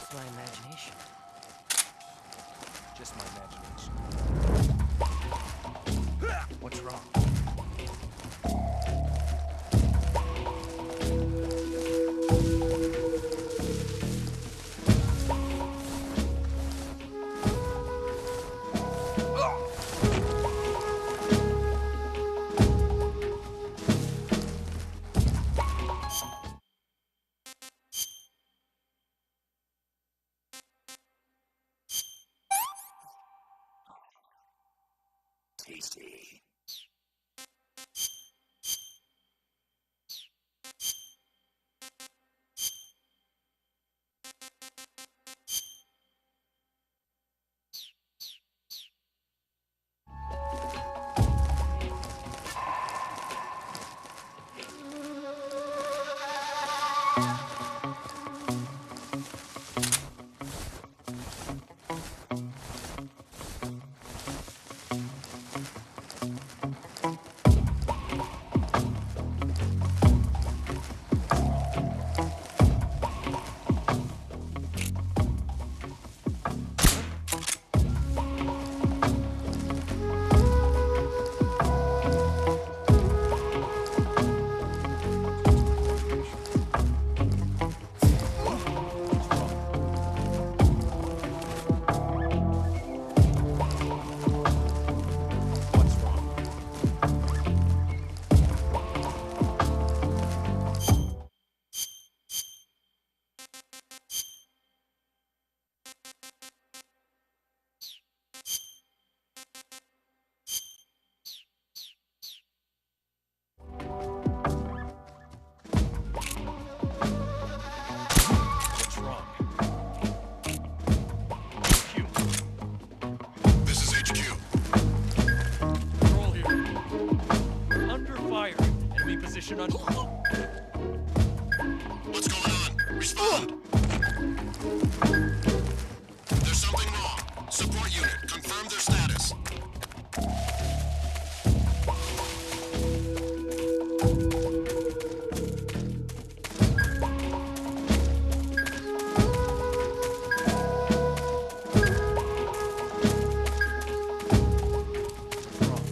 Just my imagination. Just my imagination. What's wrong? Tasty. What's wrong? This is HQ. Control here. We're under fire. Enemy position on. What's going on? Respond. There's something wrong. Support unit, confirm their status. What's wrong?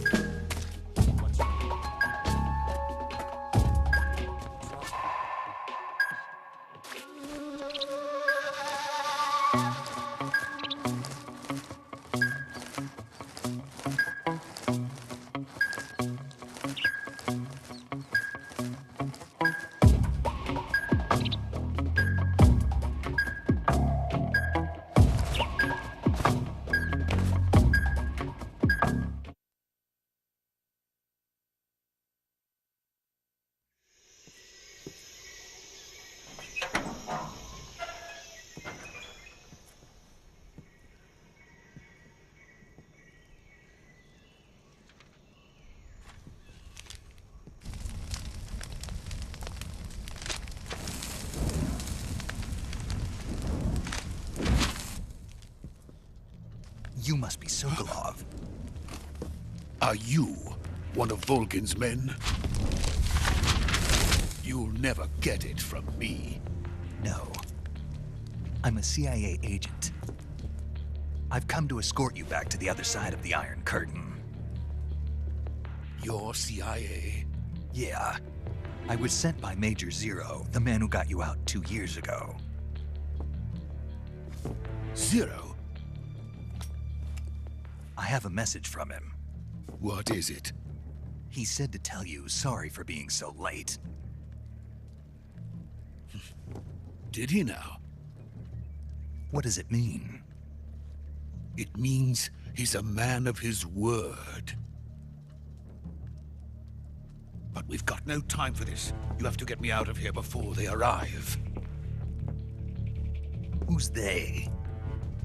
You must be Sokolov. Are you one of Volgin's men? You'll never get it from me. No. I'm a CIA agent. I've come to escort you back to the other side of the Iron Curtain. You're CIA? Yeah. I was sent by Major Zero, the man who got you out 2 years ago. Zero? I have a message from him. What is it? He said to tell you sorry for being so late. Did he now? What does it mean? It means he's a man of his word. But we've got no time for this. You have to get me out of here before they arrive. Who's they?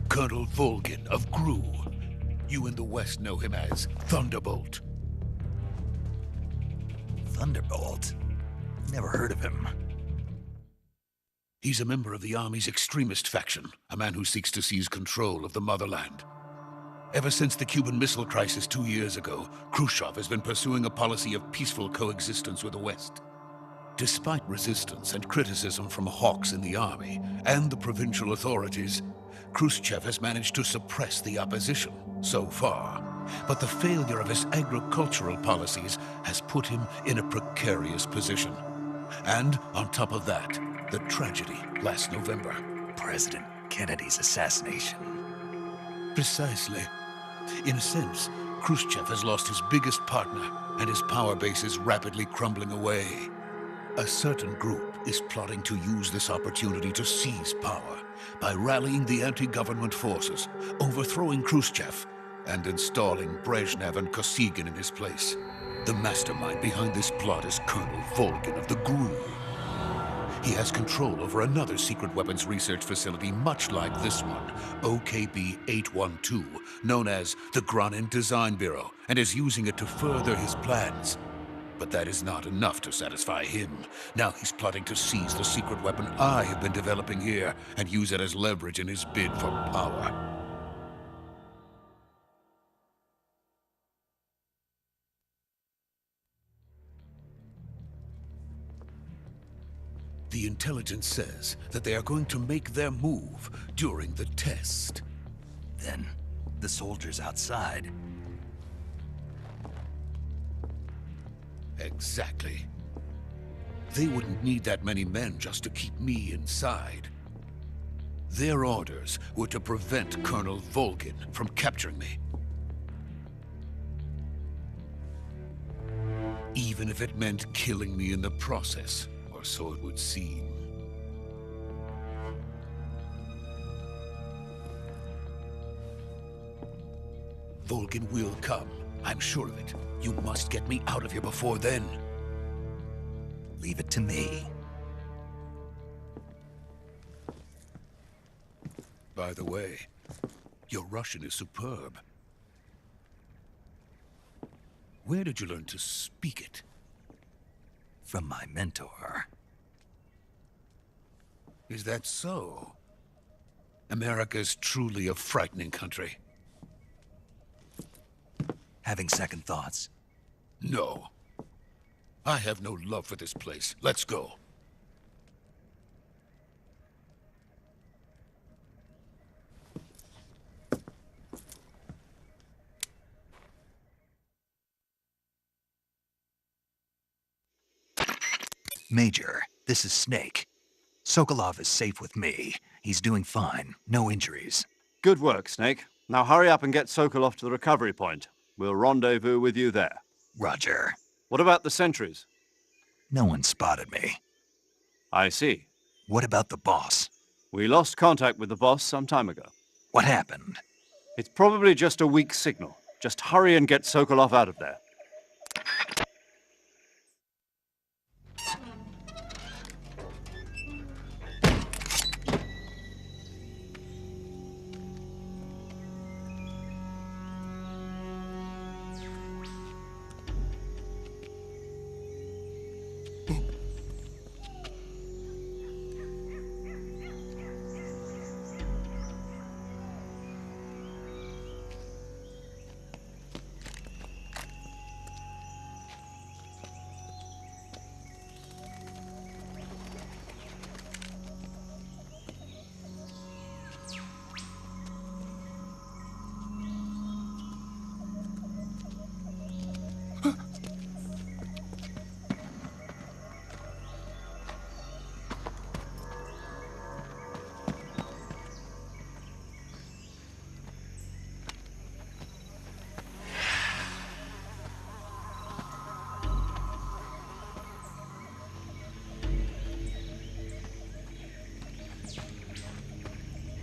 Colonel Volgin of Gru. You in the West know him as Thunderbolt. Thunderbolt? Never heard of him. He's a member of the Army's extremist faction, a man who seeks to seize control of the motherland. Ever since the Cuban Missile Crisis 2 years ago, Khrushchev has been pursuing a policy of peaceful coexistence with the West. Despite resistance and criticism from hawks in the army and the provincial authorities, Khrushchev has managed to suppress the opposition so far. But the failure of his agricultural policies has put him in a precarious position. And on top of that, the tragedy last November. President Kennedy's assassination. Precisely. In a sense, Khrushchev has lost his biggest partner, and his power base is rapidly crumbling away. A certain group is plotting to use this opportunity to seize power by rallying the anti-government forces, overthrowing Khrushchev, and installing Brezhnev and Kosygin in his place. The mastermind behind this plot is Colonel Volgin of the GRU. He has control over another secret weapons research facility much like this one, OKB-812, known as the Granin Design Bureau, and is using it to further his plans. But that is not enough to satisfy him. Now he's plotting to seize the secret weapon I have been developing here and use it as leverage in his bid for power. The intelligence says that they are going to make their move during the test. Then, the soldiers outside. Exactly. They wouldn't need that many men just to keep me inside. Their orders were to prevent Colonel Volgin from capturing me. Even if it meant killing me in the process. Or so it would seem. Volgin will come. I'm sure of it. You must get me out of here before then. Leave it to me. By the way, your Russian is superb. Where did you learn to speak it? From my mentor. Is that so? America is truly a frightening country. Having second thoughts? No. I have no love for this place. Let's go. Major, this is Snake. Sokolov is safe with me. He's doing fine. No injuries. Good work, Snake. Now hurry up and get Sokolov to the recovery point. We'll rendezvous with you there. Roger. What about the sentries? No one spotted me. I see. What about the boss? We lost contact with the boss some time ago. What happened? It's probably just a weak signal. Just hurry and get Sokolov out of there.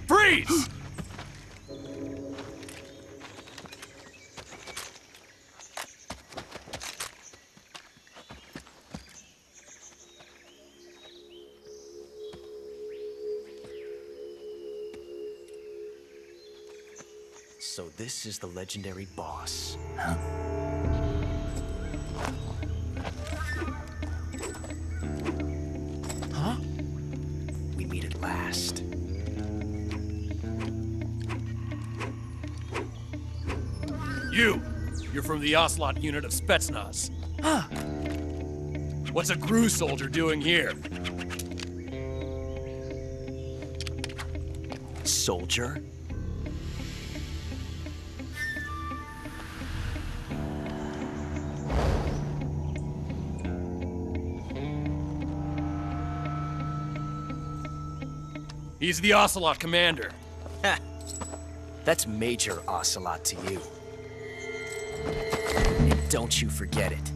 Freeze! So this is the legendary boss. Huh? Huh? We meet at last. You're from the Oslot unit of Spetsnaz. What's a crew soldier doing here? Soldier? He's the Ocelot commander. Ha! That's Major Ocelot to you. And don't you forget it.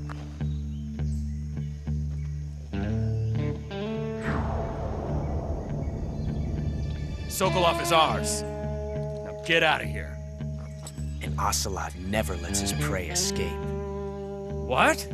Sokolov is ours. Now get out of here. And Ocelot never lets his prey escape. What?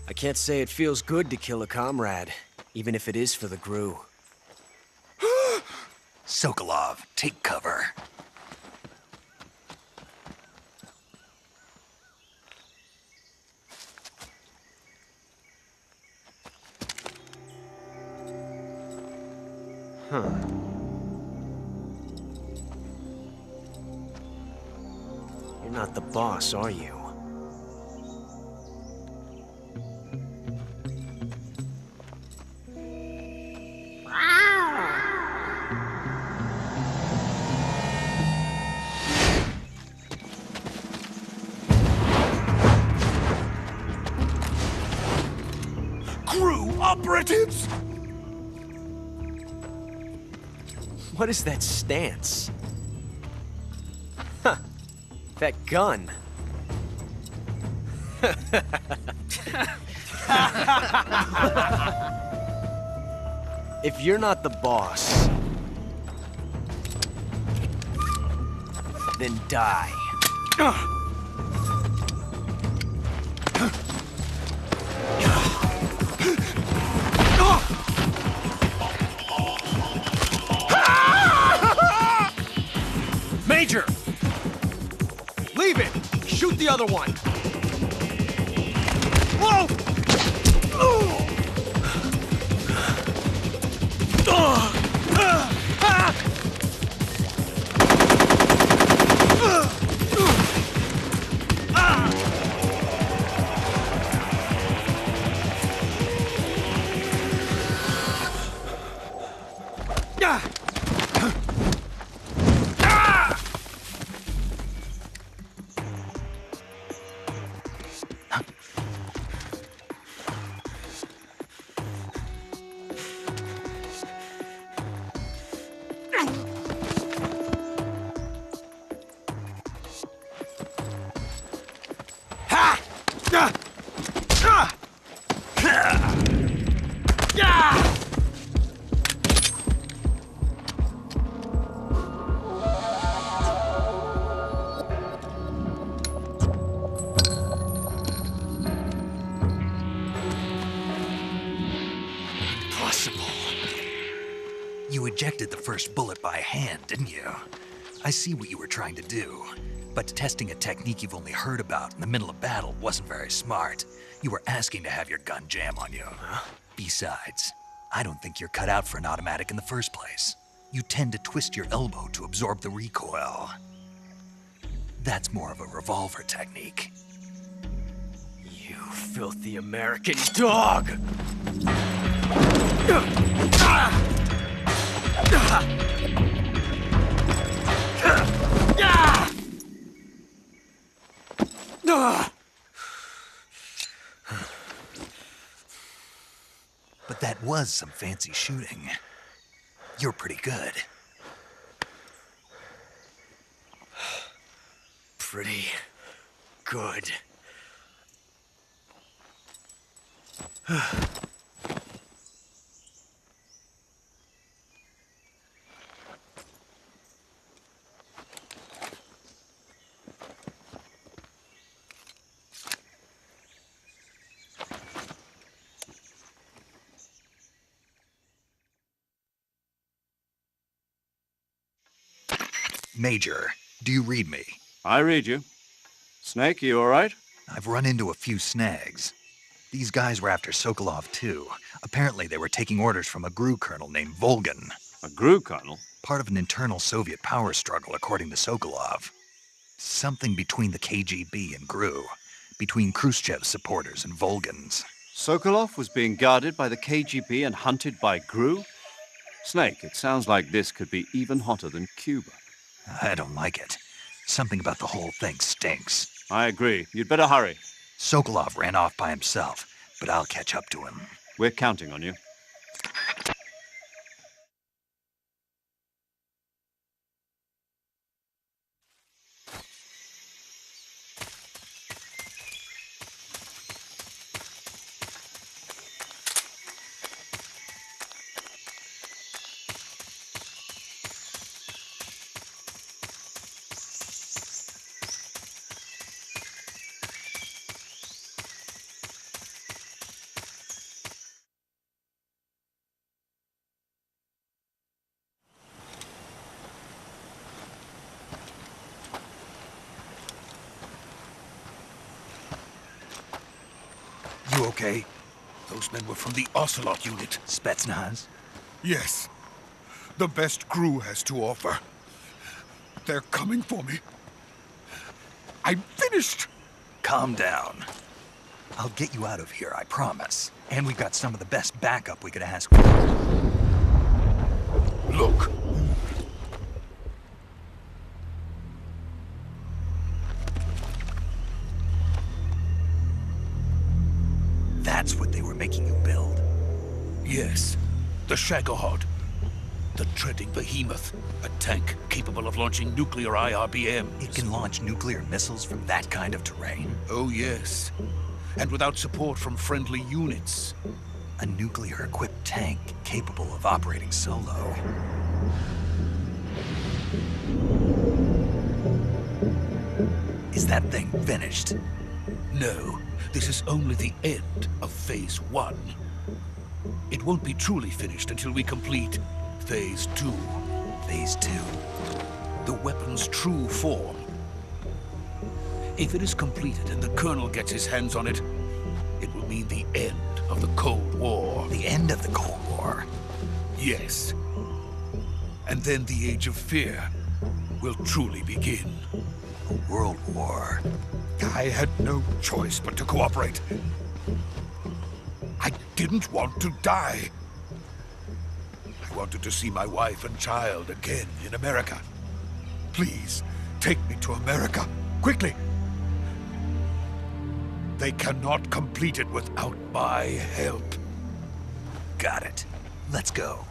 I can't say it feels good to kill a comrade, even if it is for the GRU. Sokolov, take cover. Huh. You're not the boss, are you? GRU operatives! What is that stance? Huh. That gun. If you're not the boss, then die. Major! Leave it! Shoot the other one! Whoa! You ejected the first bullet by hand, didn't you? I see what you were trying to do, but testing a technique you've only heard about in the middle of battle wasn't very smart. You were asking to have your gun jam on you. Huh? Besides, I don't think you're cut out for an automatic in the first place. You tend to twist your elbow to absorb the recoil. That's more of a revolver technique. You filthy American dog! But that was some fancy shooting. You're pretty good. Pretty good. Major, do you read me? I read you. Snake, you all right? I've run into a few snags. These guys were after Sokolov too. Apparently they were taking orders from a GRU colonel named Volgan. A GRU colonel? Part of an internal Soviet power struggle, according to Sokolov. Something between the KGB and GRU. Between Khrushchev's supporters and Volgan's. Sokolov was being guarded by the KGB and hunted by GRU? Snake, it sounds like this could be even hotter than Cuba. I don't like it. Something about the whole thing stinks. I agree. You'd better hurry. Sokolov ran off by himself, but I'll catch up to him. We're counting on you. You okay? Those men were from the Ocelot unit. Spetsnaz? Yes. The best GRU has to offer. They're coming for me. I'm finished! Calm down. I'll get you out of here, I promise. And we've got some of the best backup we could ask for. Look. That's what they were making you build? Yes. The Shagohod. The treading behemoth. A tank capable of launching nuclear IRBMs. It can launch nuclear missiles from that kind of terrain? Oh, yes. And without support from friendly units. A nuclear-equipped tank capable of operating solo. Is that thing finished? No, this is only the end of Phase 1. It won't be truly finished until we complete Phase 2. Phase 2? The weapon's true form. If it is completed and the Colonel gets his hands on it, it will mean the end of the Cold War. The end of the Cold War? Yes. And then the Age of Fear will truly begin. A world war? I had no choice but to cooperate. I didn't want to die. I wanted to see my wife and child again in America. Please, take me to America, quickly. They cannot complete it without my help. Got it. Let's go.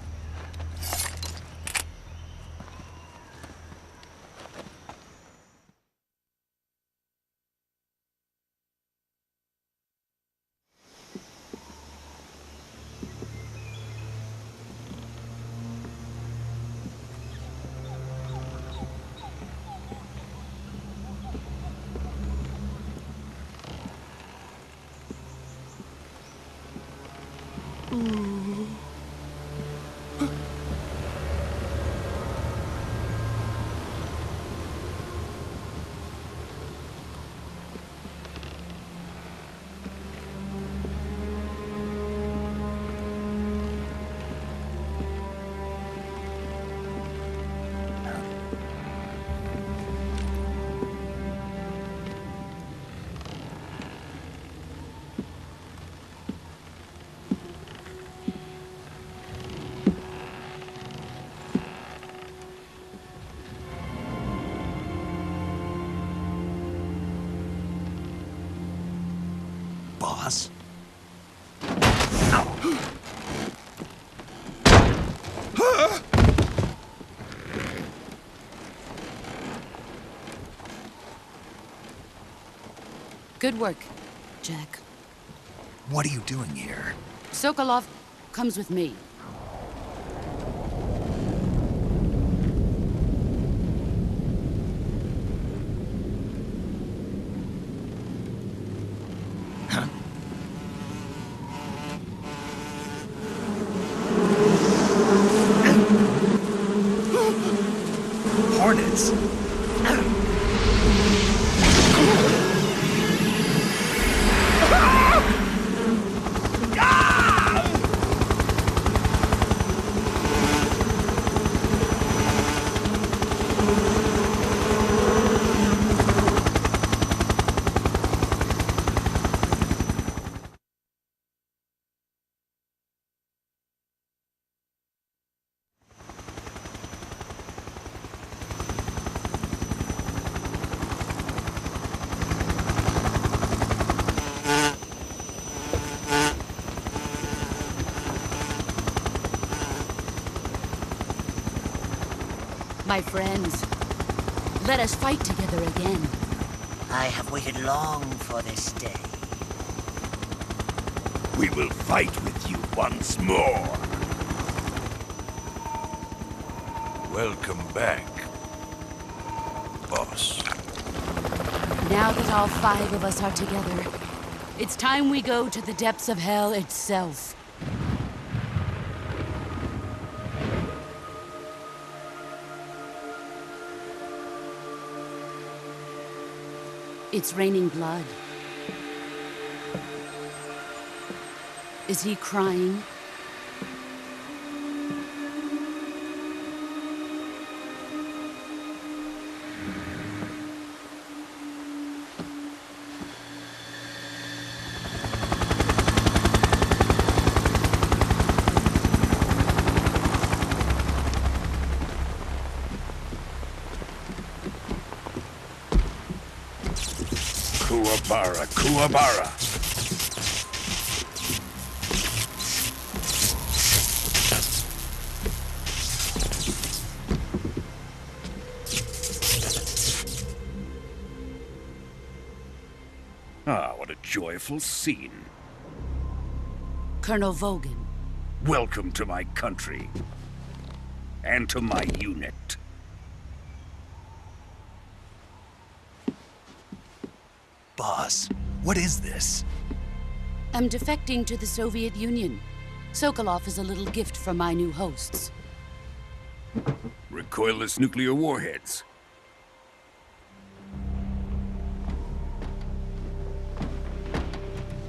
boss. Good work, Jack. What are you doing here? Sokolov comes with me. Hornets! My friends, let us fight together again. I have waited long for this day. We will fight with you once more. Welcome back, boss. Now that all 5 of us are together, it's time we go to the depths of hell itself. It's raining blood. Is he crying? Kuwabara, Kuwabara. Ah, what a joyful scene. Colonel Vogan. Welcome to my country. And to my unit. Boss, what is this? I'm defecting to the Soviet Union. Sokolov is a little gift from my new hosts. Recoilless nuclear warheads.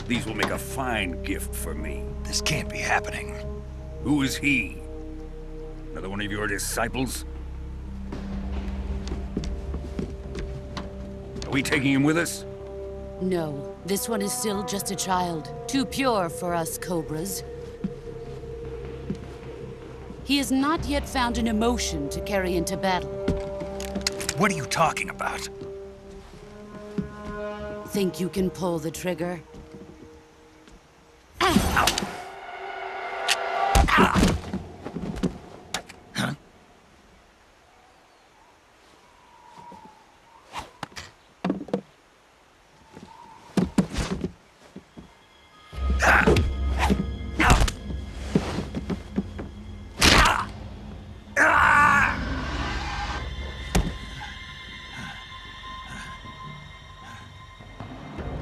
These will make a fine gift for me. This can't be happening. Who is he? Another one of your disciples? Are we taking him with us? No, this one is still just a child. Too pure for us Cobras. He has not yet found an emotion to carry into battle. What are you talking about? Think you can pull the trigger?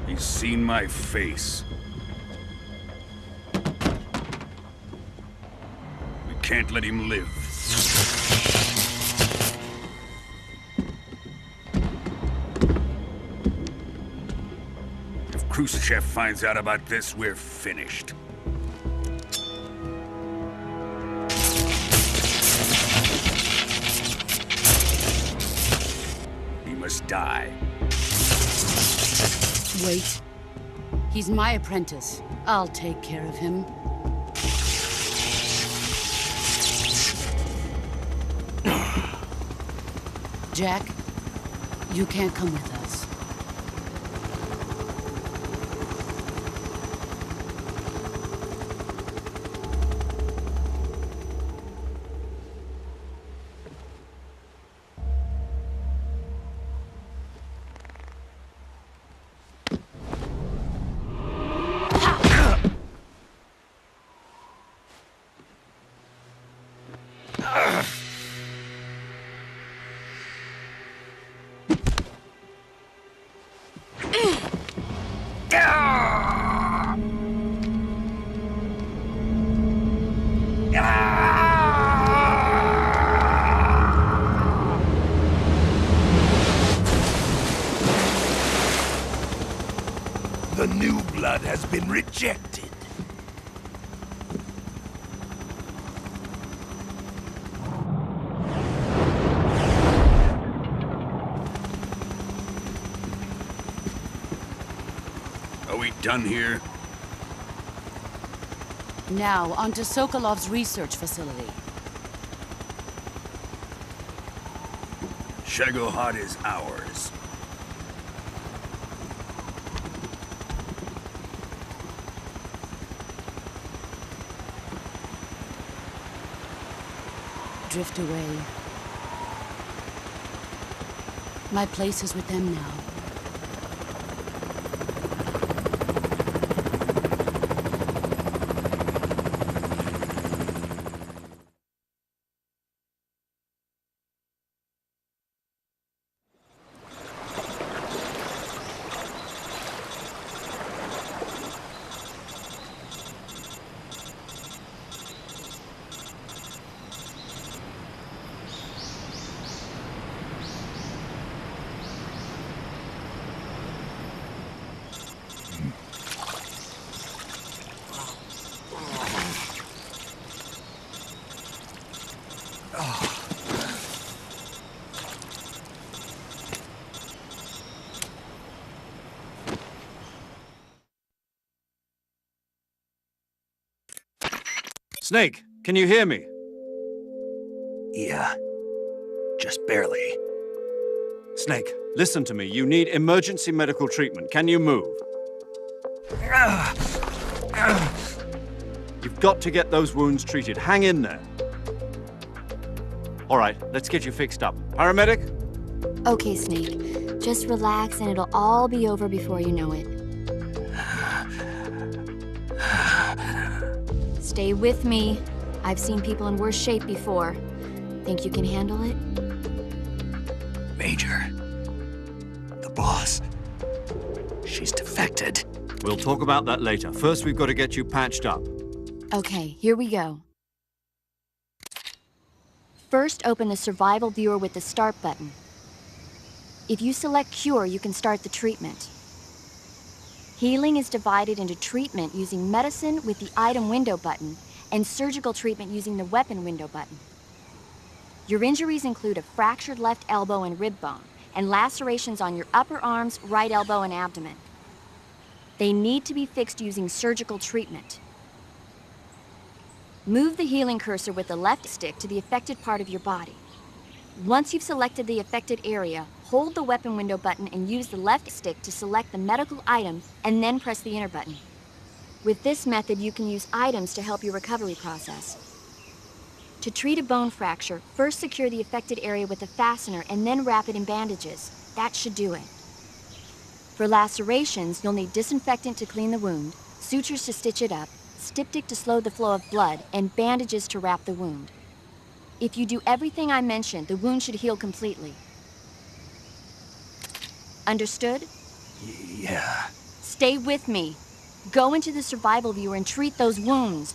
He's seen my face. We can't let him live. If Khrushchev finds out about this, we're finished. He must die. Wait. He's my apprentice. I'll take care of him. Jack, you can't come with us. blood has been rejected. Are we done here? Now, onto Sokolov's research facility. Shagohod is ours. Drift away. My place is with them now. Snake, can you hear me? Yeah. Just barely. Snake, listen to me. You need emergency medical treatment. Can you move? You've got to get those wounds treated. Hang in there. All right, let's get you fixed up. Paramedic? Okay, Snake. Just relax and it'll all be over before you know it. Stay with me. I've seen people in worse shape before. Think you can handle it? Major. The boss. She's defected. We'll talk about that later. First, we've got to get you patched up. Okay, here we go. First, open the survival viewer with the start button. If you select cure, you can start the treatment. Healing is divided into treatment using medicine with the item window button and surgical treatment using the weapon window button. Your injuries include a fractured left elbow and rib bone and lacerations on your upper arms, right elbow, and abdomen. They need to be fixed using surgical treatment. Move the healing cursor with the left stick to the affected part of your body. Once you've selected the affected area, hold the weapon window button and use the left stick to select the medical item and then press the enter button. With this method, you can use items to help your recovery process. To treat a bone fracture, first secure the affected area with a fastener and then wrap it in bandages. That should do it. For lacerations, you'll need disinfectant to clean the wound, sutures to stitch it up, styptic to slow the flow of blood, and bandages to wrap the wound. If you do everything I mentioned, the wound should heal completely. Understood? Yeah. Stay with me. Go into the survival viewer and treat those wounds.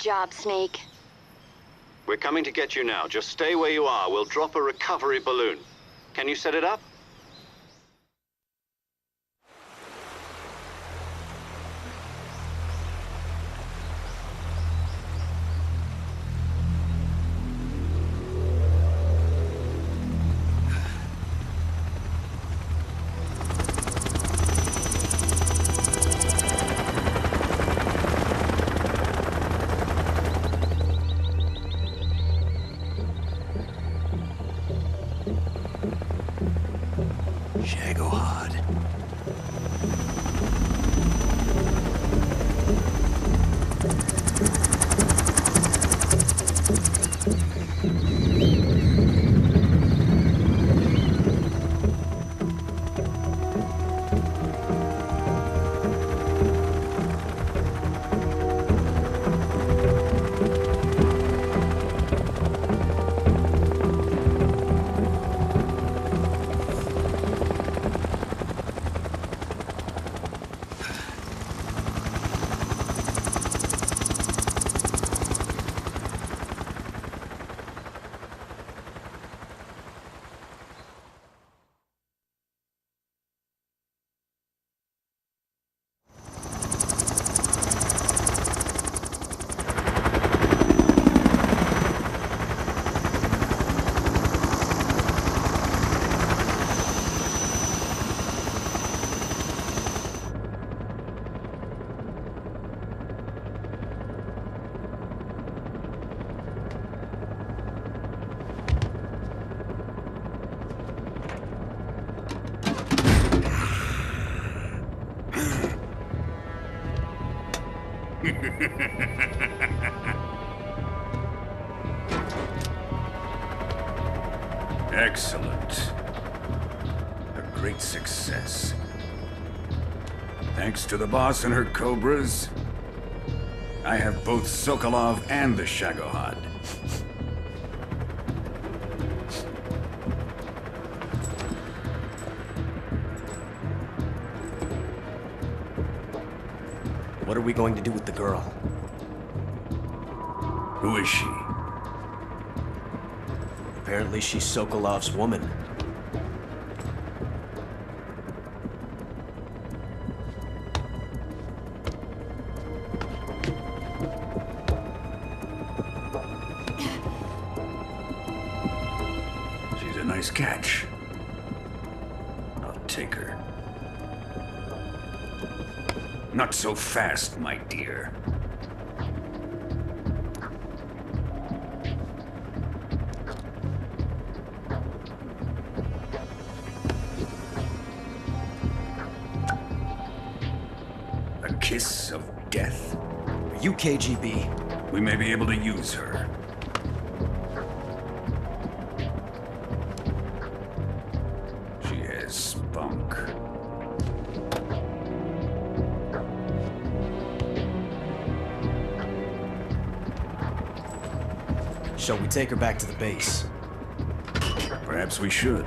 job, Snake. We're coming to get you now. Just stay where you are. We'll drop a recovery balloon. Can you set it up? Excellent. A great success. Thanks to the boss and her cobras, I have both Sokolov and the Shagohod. What are we going to do with the girl? Who is she? Apparently she's Sokolov's woman. She's a nice catch. I'll take her. Not so fast, my dear. A kiss of death. Are you KGB? We may be able to use her. She has spunk. Shall we take her back to the base? Perhaps we should.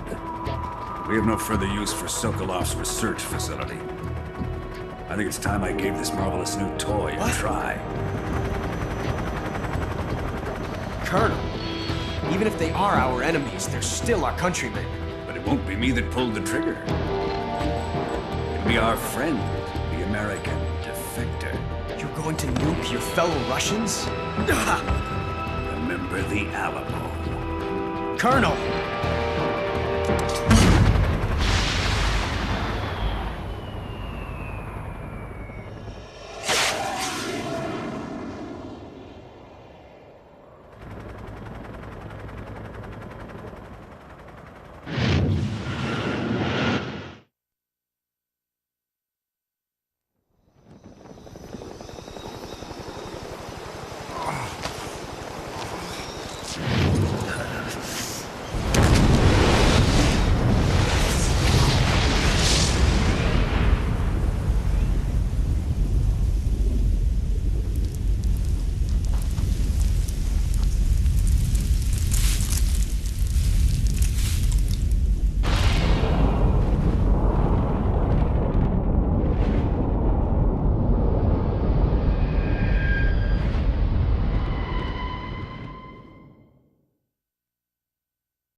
We have no further use for Sokolov's research facility. I think it's time I gave this marvelous new toy a try. Colonel, even if they are our enemies, they're still our countrymen. But it won't be me that pulled the trigger. It'll be our friend, the American defector. You're going to nuke your fellow Russians? Remember the Alamo. Colonel!